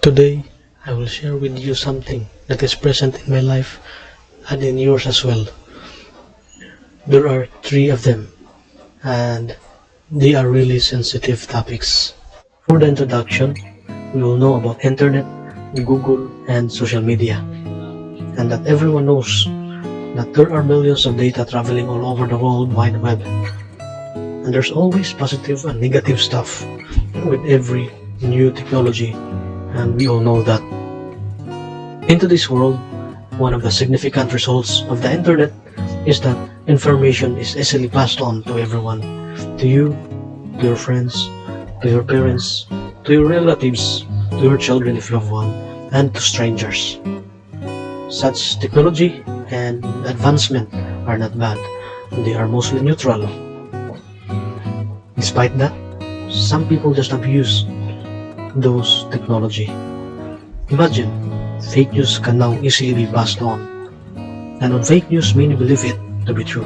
Today, I will share with you something that is present in my life and in yours as well. There are three of them, and they are really sensitive topics. For the introduction, we will know about internet, Google, and social media, and that everyone knows that there are millions of data traveling all over the World Wide Web, and there's always positive and negative stuff with every new technology, and we all know that. In today's world, one of the significant results of the internet is that information is easily passed on to everyone, to you, to your friends, to your parents, to your relatives, to your children if you have one, and to strangers. Such technology and advancement are not bad, they are mostly neutral. Despite that, some people just abuse those technology. Imagine, fake news can now easily be passed on, and on fake news many believe it to be true.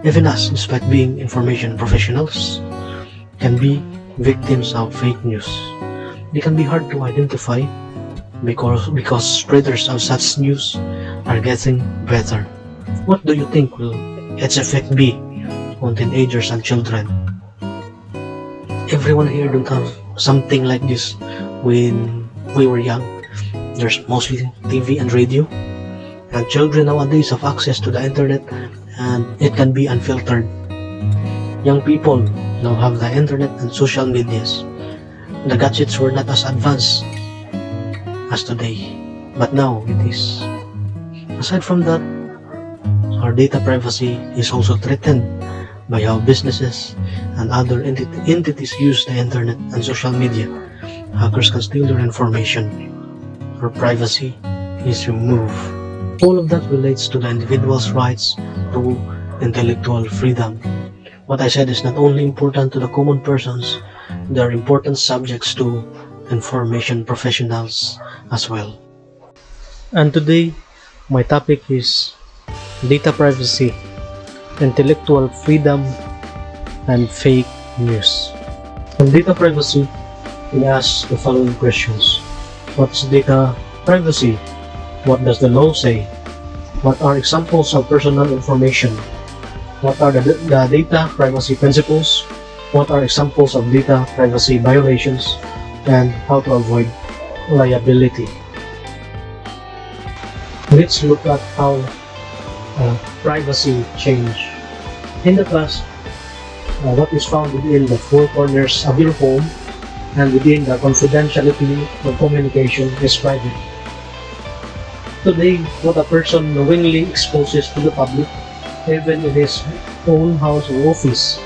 Even us, despite being information professionals, can be victims of fake news. They can be hard to identify because spreaders of such news are getting better. What do you think will its effect be on teenagers and children? Everyone here don't have something like this when we were young. There's mostly TV and radio, and children nowadays have access to the internet and it can be unfiltered. Young people now have the internet and social medias. The gadgets were not as advanced as today, but now it is. Aside from that, our data privacy is also threatened by how businesses and other entities use the internet and social media. Hackers can steal your information. Our privacy is removed. All of that relates to the individual's rights to intellectual freedom. What I said is not only important to the common persons, they are important subjects to information professionals as well. And today, my topic is data privacy, intellectual freedom, and fake news. On data privacy, we ask the following questions. What's data privacy? What does the law say? What are examples of personal information? What are the data privacy principles? What are examples of data privacy violations? And how to avoid liability? Let's look at how privacy changed. In the past, what is found within the four corners of your home and within the confidentiality of communication is private. Today, what a person knowingly exposes to the public, even in his own house or office,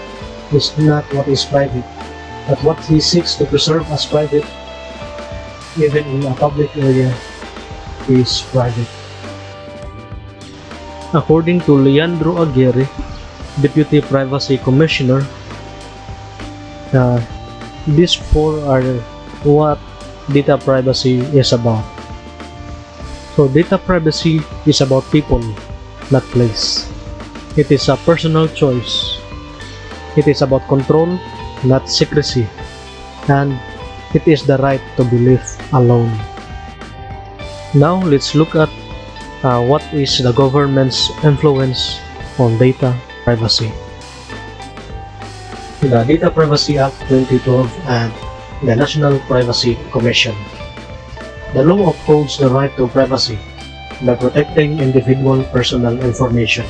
is not what is private, but what he seeks to preserve as private, even in a public area, is private. According to Leandro Aguirre, Deputy Privacy Commissioner, these four are what data privacy is about. So data privacy is about people, not place. It is a personal choice. It is about control, not secrecy. And it is the right to be left alone. Now let's look at what is the government's influence on data privacy. The Data Privacy Act 2012 and the National Privacy Commission. The law upholds the right to privacy by protecting individual personal information.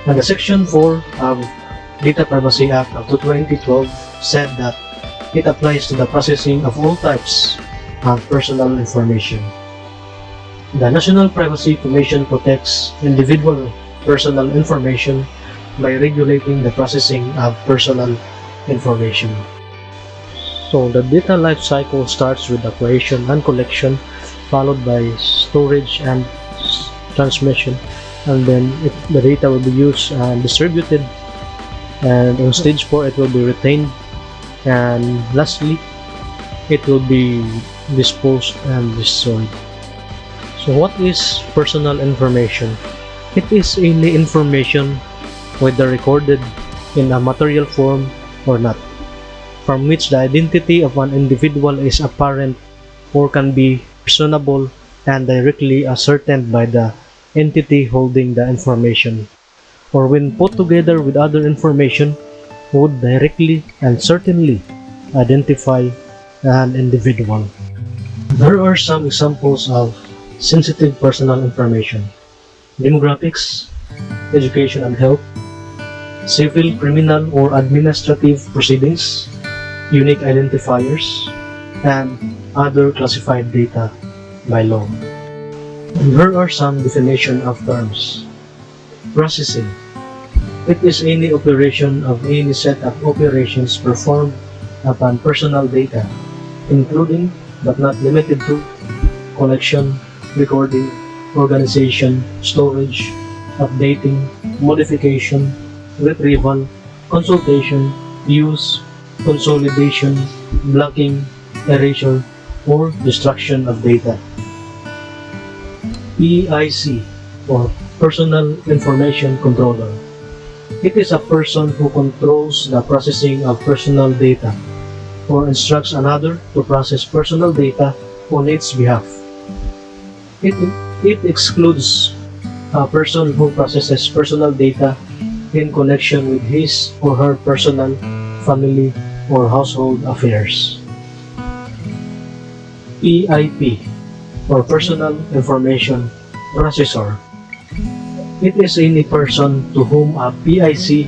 And the Section 4 of Data Privacy Act of 2012 said that it applies to the processing of all types of personal information. The National Privacy Commission protects individual personal information by regulating the processing of personal information. So the data life cycle starts with the creation and collection, followed by storage and transmission, and then the data will be used and distributed, and on stage 4 it will be retained, and lastly it will be disposed and destroyed. So what is personal information? It is any information, whether recorded in a material form or not, from which the identity of an individual is apparent or can be reasonable and directly ascertained by the entity holding the information, or when put together with other information, would directly and certainly identify an individual. There are some examples of sensitive personal information: demographics, education and health, civil, criminal, or administrative proceedings, unique identifiers, and other classified data by law. There are some definition of terms. Processing. It is any operation of any set of operations performed upon personal data, including but not limited to collection, recording, organization, storage, updating, modification, retrieval, consultation, use, consolidation, blocking, erasure, or destruction of data. PIC, or Personal Information Controller. It is a person who controls the processing of personal data or instructs another to process personal data on its behalf. It excludes a person who processes personal data in connection with his or her personal, family, or household affairs. PIP, or Personal Information Processor. It is any person to whom a PIC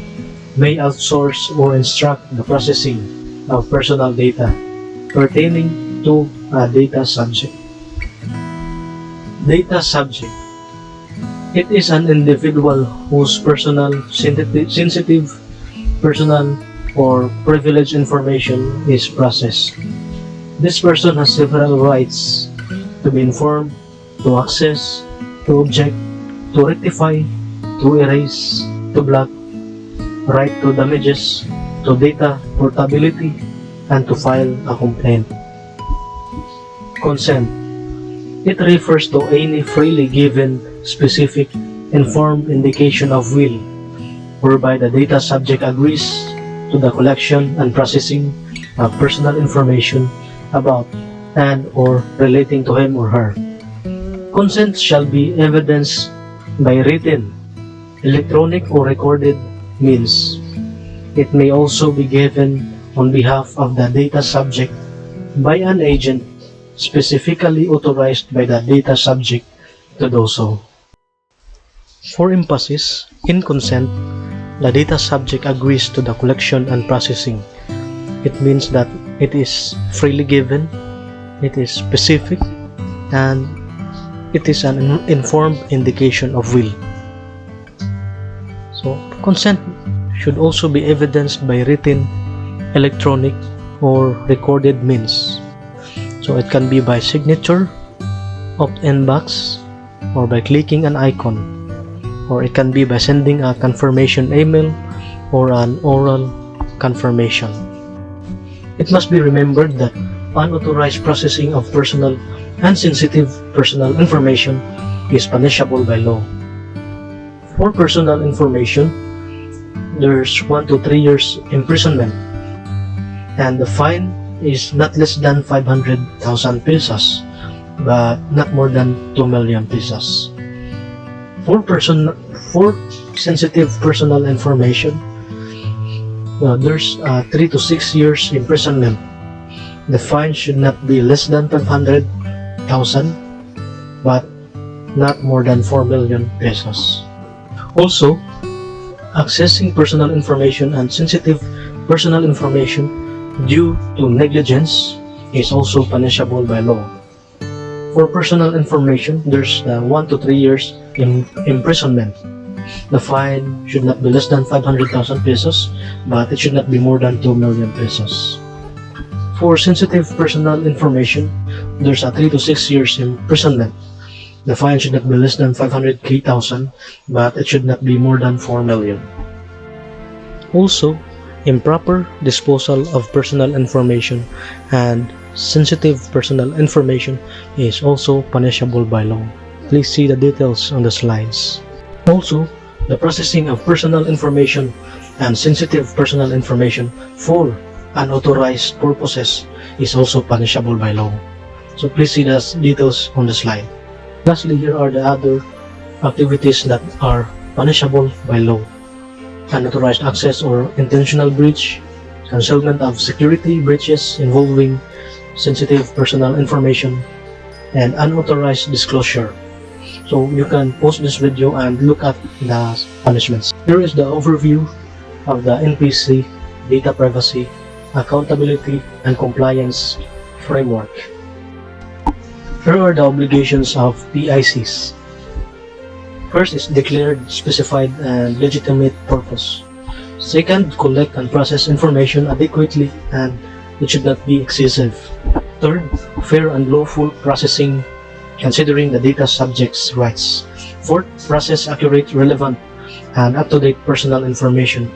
may outsource or instruct the processing of personal data pertaining to a data subject. Data subject. It is an individual whose personal, sensitive, personal, or privileged information is processed. This person has several rights: to be informed, to access, to object, to rectify, to erase, to block, right to damages, to data portability, and to file a complaint. Consent. It refers to any freely given, specific, informed indication of will, whereby the data subject agrees to the collection and processing of personal information about and or relating to him or her. Consent shall be evidenced by written, electronic, or recorded means. It may also be given on behalf of the data subject by an agent specifically authorized by the data subject to do so. For emphasis, in consent, the data subject agrees to the collection and processing. It means that it is freely given, it is specific, and it is an informed indication of will. So, consent should also be evidenced by written, electronic, or recorded means. So, it can be by signature, opt-in box, or by clicking an icon, or it can be by sending a confirmation email or an oral confirmation. It must be remembered that unauthorized processing of personal and sensitive personal information is punishable by law. For personal information, there's 1 to 3 years imprisonment, and the fine is not less than 500,000 pesos, but not more than 2 million pesos. For sensitive personal information, there's 3 to 6 years imprisonment. The fine should not be less than 500,000, but not more than 4 million pesos. Also, accessing personal information and sensitive personal information due to negligence is also punishable by law. For personal information, there's 1 to 3 years imprisonment. The fine should not be less than 500,000 pesos, but it should not be more than 2 million pesos. For sensitive personal information, there's 3 to 6 years imprisonment. The fine should not be less than 500,000, but it should not be more than 4 million. Also, improper disposal of personal information and sensitive personal information is also punishable by law. Please see the details on the slides. Also, the processing of personal information and sensitive personal information for unauthorized purposes is also punishable by law. So please see the details on the slide. Lastly, here are the other activities that are punishable by law: unauthorized access or intentional breach, concealment of security breaches involving sensitive personal information, and unauthorized disclosure. So you can pause this video and look at the punishments. Here is the overview of the NPC Data Privacy, Accountability, and Compliance Framework. Here are the obligations of PICs. First is declared, specified, and legitimate purpose. Second, collect and process information adequately and it should not be excessive. Third, fair and lawful processing considering the data subject's rights. Fourth, process accurate, relevant, and up-to-date personal information.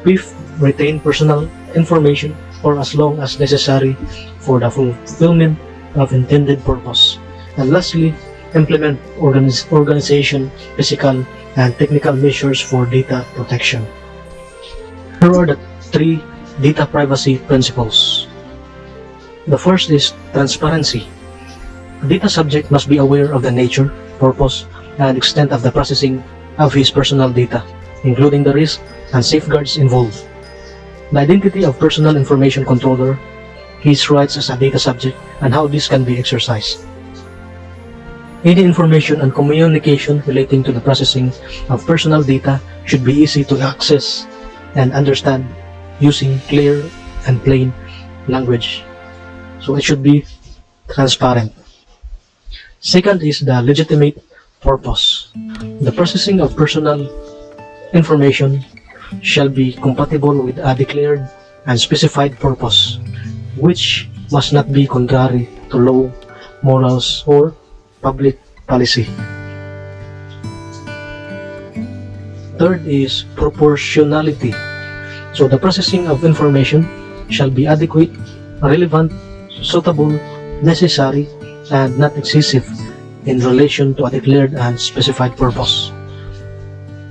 Fifth, retain personal information for as long as necessary for the fulfillment of intended purpose. And lastly, implement organization, physical, and technical measures for data protection. Here are the 3 data privacy principles. The first is transparency. A data subject must be aware of the nature, purpose, and extent of the processing of his personal data, including the risks and safeguards involved. The identity of personal information controller, his rights as a data subject, and how this can be exercised. Any information and communication relating to the processing of personal data should be easy to access and understand using clear and plain language. So it should be transparent. Second is the legitimate purpose. The processing of personal information shall be compatible with a declared and specified purpose, which must not be contrary to law, morals, or public policy. Third is proportionality. So the processing of information shall be adequate, relevant, suitable, necessary, and not excessive in relation to a declared and specified purpose.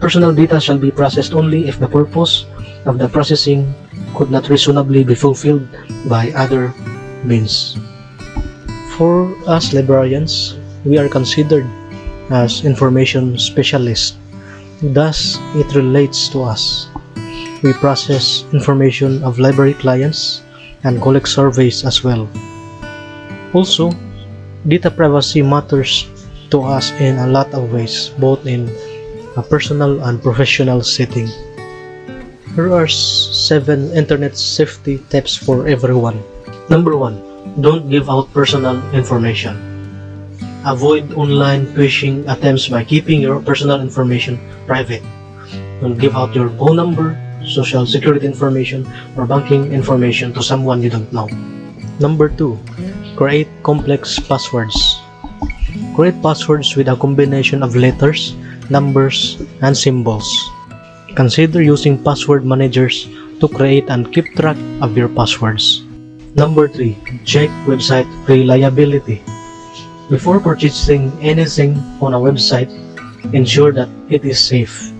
Personal data shall be processed only if the purpose of the processing could not reasonably be fulfilled by other means. For us librarians, we are considered as information specialists. Thus, it relates to us. We process information of library clients and collect surveys as well. Also, data privacy matters to us in a lot of ways, both in a personal and professional setting. Here are 7 internet safety tips for everyone. Number 1. Don't give out personal information. Avoid online phishing attempts by keeping your personal information private. Don't give out your phone number, social security information, or banking information to someone you don't know. Number 2. Create complex passwords. Create passwords with a combination of letters, numbers, and symbols. Consider using password managers to create and keep track of your passwords. Number 3. Check website reliability. Before purchasing anything on a website, ensure that it is safe.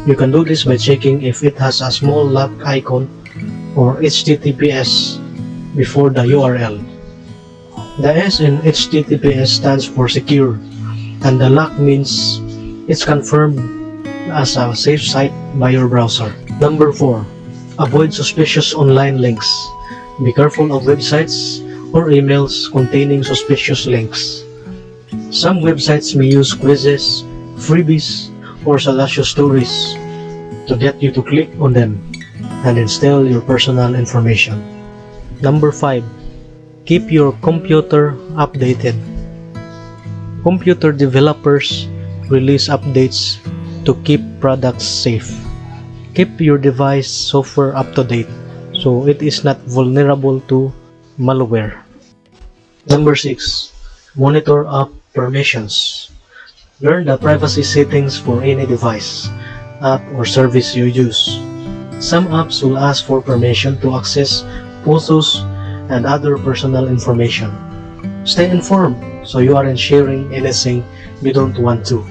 You can do this by checking if it has a small lock icon or HTTPS before the URL. The S in HTTPS stands for secure, and the lock means it's confirmed as a safe site by your browser. Number 4. Avoid suspicious online links. Be careful of websites or emails containing suspicious links. Some websites may use quizzes, freebies, or salacious stories to get you to click on them and instill your personal information. Number 5. Keep your computer updated. Computer developers release updates to keep products safe. Keep your device software up to date so it is not vulnerable to malware. Number 6. Monitor app permissions. Learn the privacy settings for any device, app, or service you use. Some apps will ask for permission to access photos and other personal information. Stay informed so you aren't sharing anything you don't want to.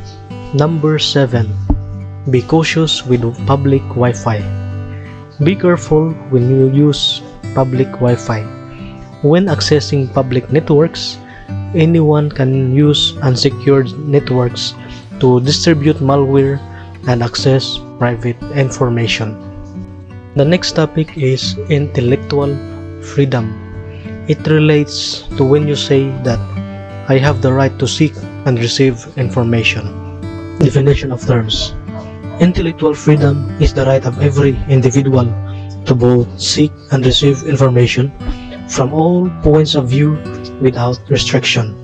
Number 7. Be cautious with public Wi-Fi. Be careful when you use public Wi-Fi. When accessing public networks, anyone can use unsecured networks to distribute malware and access private information. The next topic is intellectual freedom. It relates to when you say that I have the right to seek and receive information. Definition of terms. Intellectual freedom is the right of every individual to both seek and receive information from all points of view without restriction.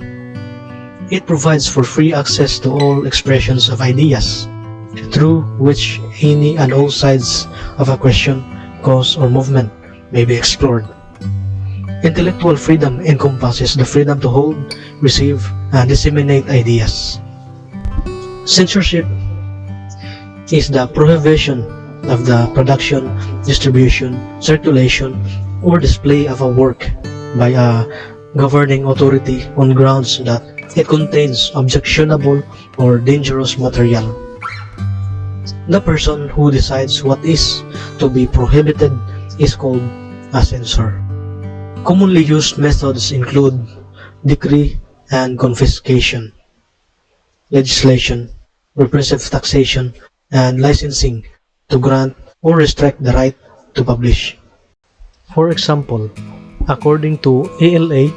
It provides for free access to all expressions of ideas, through which any and all sides of a question, cause, or movement may be explored. Intellectual freedom encompasses the freedom to hold, receive, and disseminate ideas. Censorship is the prohibition of the production, distribution, circulation, or display of a work by a governing authority on grounds that it contains objectionable or dangerous material. The person who decides what is to be prohibited is called a censor. Commonly used methods include decree and confiscation, legislation, repressive taxation, and licensing to grant or restrict the right to publish. For example, according to ALA,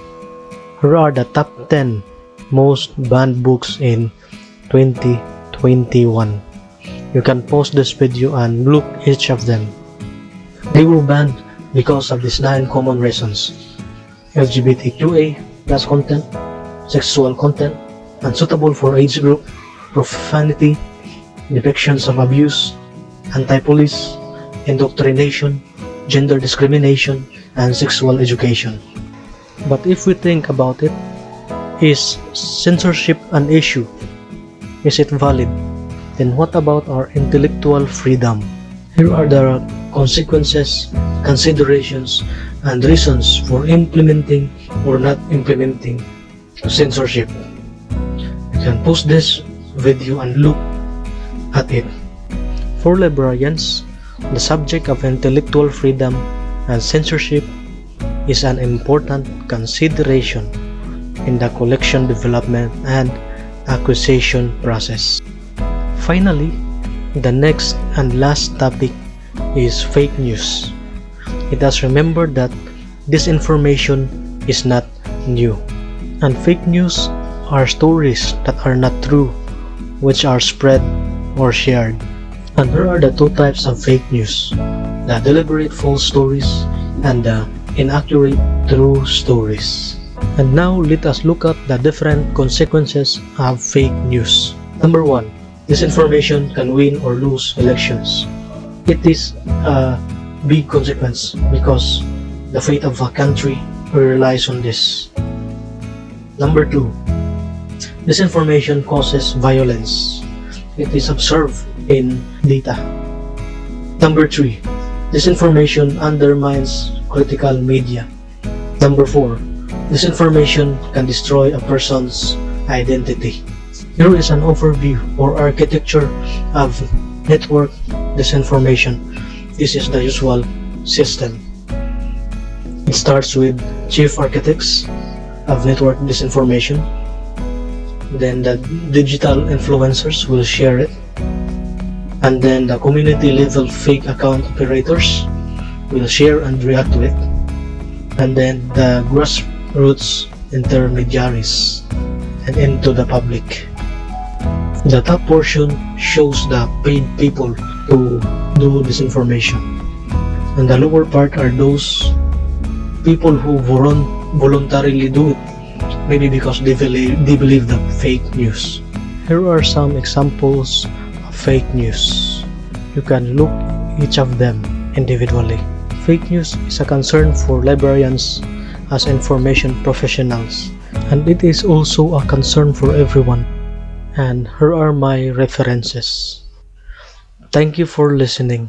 here are the top 10 most banned books in 2021. You can pause this video and look each of them. They were banned because of these 9 common reasons: LGBTQA plus content, sexual content, unsuitable for age group, profanity, depictions of abuse, anti-police, indoctrination, gender discrimination, and sexual education. But if we think about it, is censorship an issue? Is it valid? Then what about our intellectual freedom? Here are the consequences, considerations, and reasons for implementing or not implementing censorship. You can pause this video and look at it. For librarians, the subject of intellectual freedom and censorship is an important consideration in the collection, development, and acquisition process. Finally, the next and last topic is fake news. It has remembered that disinformation is not new, and fake news are stories that are not true, which are spread or shared. And there are the 2 types of fake news: the deliberate false stories and the inaccurate true stories. And now let us look at the different consequences of fake news. Number 1, disinformation can win or lose elections. It is a big consequence because the fate of a country relies on this. Number 2, disinformation causes violence. It is observed in data. Number 3, disinformation undermines critical media. Number 4, disinformation can destroy a person's identity. Here is an overview or architecture of network disinformation. This is the usual system. It starts with chief architects of network disinformation. Then the digital influencers will share it. And then the community level fake account operators will share and react to it. And then the grassroots intermediaries and into the public. The top portion shows the paid people who do disinformation, and the lower part are those people who voluntarily do it, maybe because they believe the fake news. Here are some examples of fake news. You can look each of them individually. Fake news is a concern for librarians as information professionals, and it is also a concern for everyone. And here are my references. Thank you for listening.